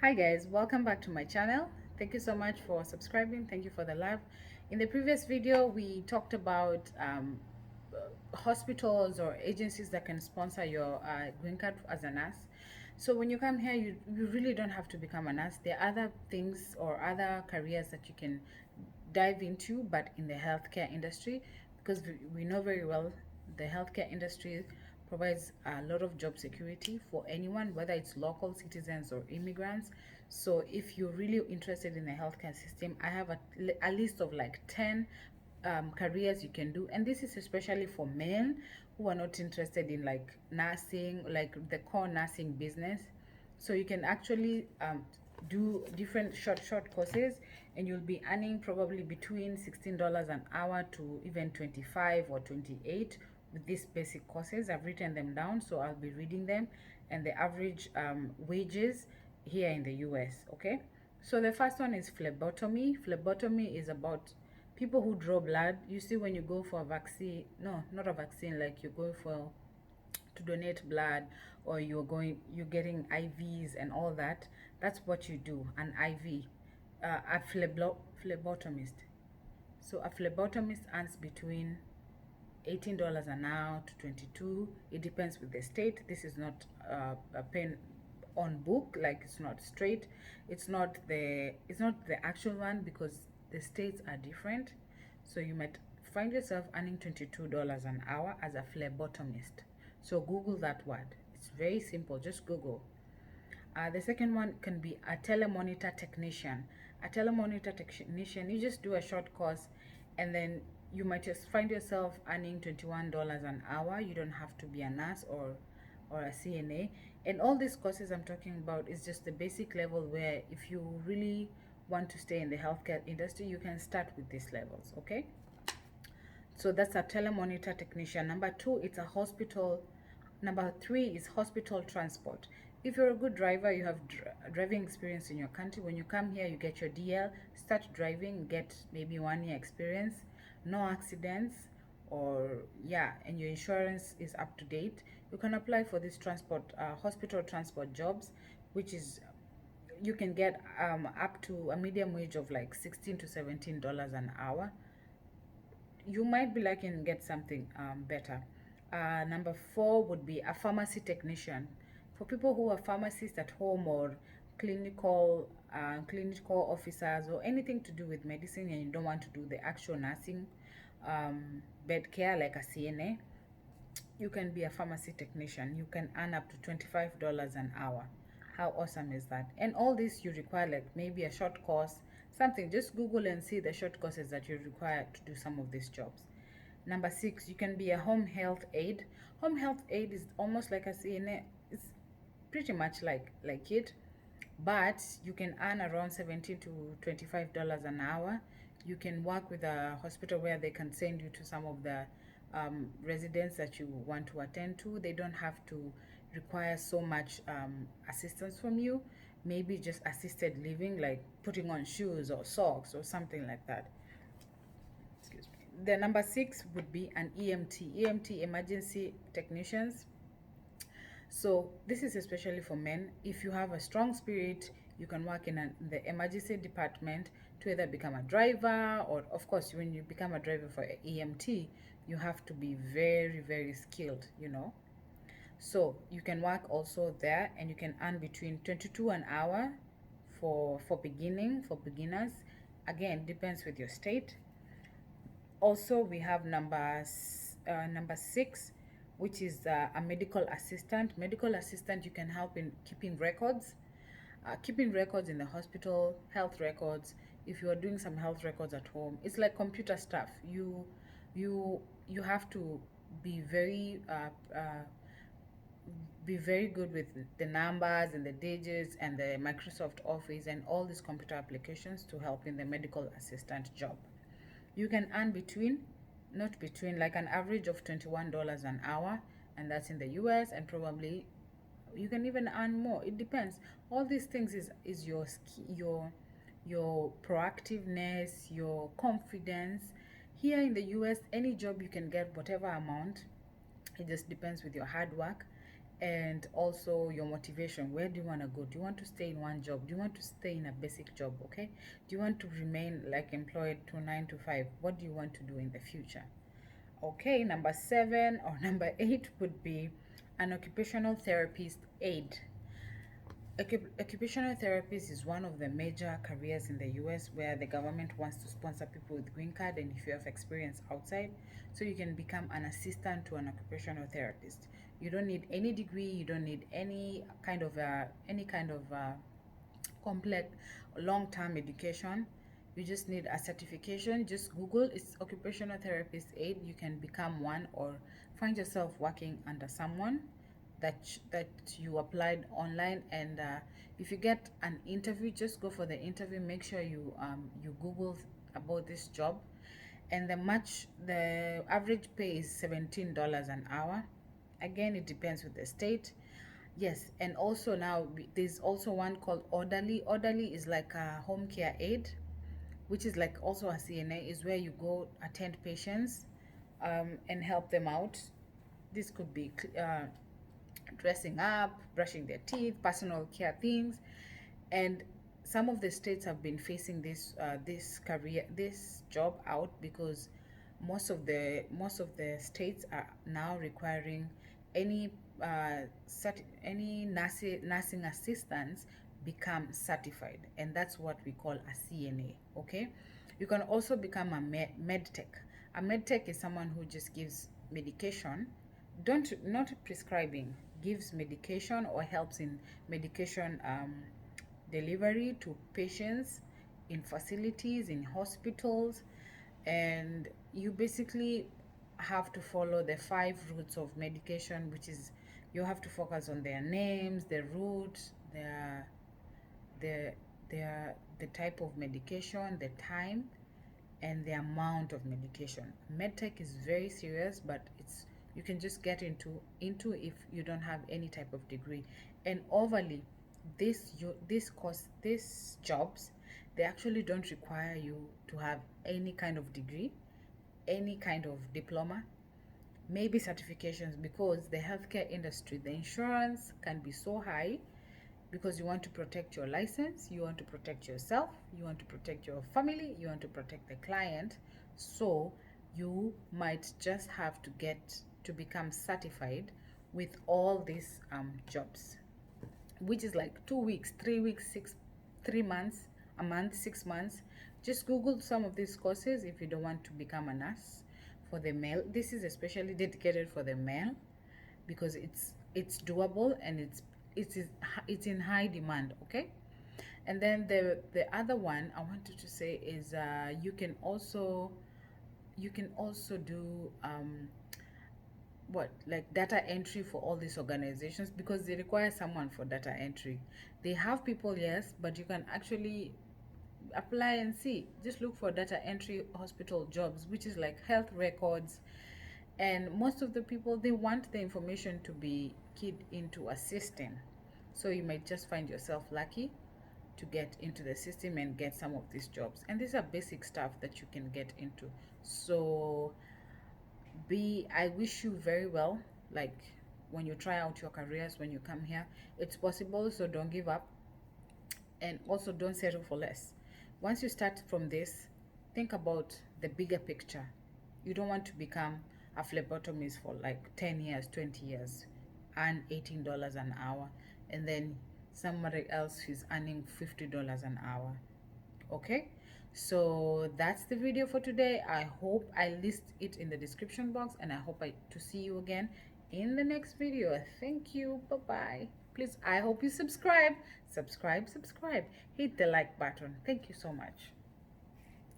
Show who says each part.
Speaker 1: Hi guys, welcome back to my channel. Thank you so much for subscribing. Thank you for the love. In the previous video we talked about hospitals or agencies that can sponsor your green card as a nurse. So when you come here, you really don't have to become a nurse. There are other things or other careers that you can dive into, but in the healthcare industry, because we know very well the healthcare industry provides a lot of job security for anyone, whether it's local citizens or immigrants. So if you're really interested in the healthcare system, I have a list of like 10 careers you can do, and this is especially for men who are not interested in like nursing, like the core nursing business. So you can actually do different short courses, and you'll be earning probably between $16 an hour to even 25 or 28 with these basic courses. I've written them down, so I'll be reading them and the average wages here in the US. Okay, so the first one is phlebotomy. Phlebotomy is about people who draw blood. You see, when you go for a vaccine, no, not a vaccine, like you're going for to donate blood, or you're getting IVs and all that. That's what you do, an IV. A phlebotomist. So a phlebotomist earns between $18 an hour to 22. It depends with the state. This is not a pen on book, like it's not straight. It's not the actual one, because the states are different. So you might find yourself earning $22 an hour as a phlebotomist. So Google that word. It's very simple. Just Google. The second one can be a telemonitor technician. A telemonitor technician, you just do a short course, and then you might just find yourself earning $21 an hour. You don't have to be a nurse or a CNA. And all these courses I'm talking about is just the basic level, where if you really want to stay in the healthcare industry, you can start with these levels. Okay, so that's a telemonitor technician. Number two, it's a hospital. Number three is hospital transport. If you're a good driver, you have driving experience in your country, when you come here, you get your DL, start driving, get maybe 1 year experience, no accidents, or yeah, and your insurance is up to date. You can apply for this hospital transport jobs, which is you can get up to a medium wage of like $16 to $17 an hour. You might be lucky and get something better. Number four would be a pharmacy technician. For people who are pharmacists at home, or clinical officers, or anything to do with medicine, and you don't want to do the actual nursing bed care like a CNA, you can be a pharmacy technician. You can earn up to $25 an hour. How awesome is that? And all this you require like maybe a short course, something. Just Google and see the short courses that you require to do some of these jobs. Number six, you can be a home health aide. Home health aide is almost like a CNA. It's pretty much like it, but you can earn around $17 to $25 an hour. You can work with a hospital where they can send you to some of the residents that you want to attend to. They don't have to require so much assistance from you. Maybe just assisted living, like putting on shoes or socks or something like that. Excuse me. The number six would be an EMT. EMT, emergency technicians. So this is especially for men. If you have a strong spirit, you can work in the emergency department to either become a driver, or of course, when you become a driver for EMT, you have to be very, very skilled, you know. So you can work also there, and you can earn between 22 an hour for beginners. Again, depends with your state. Also, we have number six, which is a medical assistant. Medical assistant, you can help in keeping records, in the hospital, health records. If you are doing some health records at home, it's like computer stuff. You have to be very good with the numbers and the digits and the Microsoft Office and all these computer applications to help in the medical assistant job. You can earn like an average of $21 an hour, and that's in the US, and probably you can even earn more. It depends. All these things is your proactiveness, your confidence. Here in the US, any job you can get whatever amount. It just depends with your hard work and also your motivation. Where do you want to go? Do you want to stay in one job? Do you want to stay in a basic job? Okay, do you want to remain like employed to 9 to 5? What do you want to do in the future? Okay, number 7 or number 8 would be an occupational therapist aide. Occupational therapist is one of the major careers in the US where the government wants to sponsor people with green card, and if you have experience outside, so you can become an assistant to an occupational therapist. You don't need any degree, you don't need any kind of complex long-term education. You just need a certification. Just Google it's occupational therapist aid. You can become one or find yourself working under someone that you applied online, and if you get an interview, just go for the interview. Make sure you Google about this job, and the average pay is $17 an hour. Again, it depends with the state. Yes, and also now there's also one called orderly. Orderly is like a home care aide, which is like also a CNA, is where you go attend patients and help them out. This could be dressing up, brushing their teeth, personal care things, and some of the states have been facing this job out because most of the states are now requiring any any nursing assistants become certified, and that's what we call a CNA. Okay, you can also become a med tech. A med tech is someone who just gives medication, don't not prescribing, gives medication or helps in medication delivery to patients in facilities, in hospitals, and you basically have to follow the 5 routes of medication, which is you have to focus on their names, the route, the the type of medication, the time, and the amount of medication. Medtech is very serious, but it's you can just get into if you don't have any type of degree. And overly, these jobs, they actually don't require you to have any kind of degree, any kind of diploma, maybe certifications, because the healthcare industry, the insurance can be so high because you want to protect your license, you want to protect yourself, you want to protect your family, you want to protect the client. So you might just have to get to become certified with all these jobs, which is like 2 weeks, 3 weeks, 3 months, a month, 6 months. Just Google some of these courses if you don't want to become a nurse. For the male, this is especially dedicated for the male because it's doable and it's in high demand. Okay, and then the other one I wanted to say is you can also do what, like data entry for all these organizations, because they require someone for data entry. They have people, yes, but you can actually apply and see. Just look for data entry hospital jobs, which is like health records, and most of the people, they want the information to be keyed into a system. So you might just find yourself lucky to get into the system and get some of these jobs, and these are basic stuff that you can get into. So I wish you very well, like when you try out your careers, when you come here, it's possible, so don't give up, and also don't settle for less. Once you start from this, think about the bigger picture. You don't want to become a phlebotomist for like 10 years, 20 years, earn $18 an hour, and then somebody else who's earning $50 an hour. Okay, so that's the video for today. I hope I list it in the description box, and I hope to see you again in the next video. Thank you. Bye bye. Please, I hope you subscribe. Hit the like button. Thank you so much.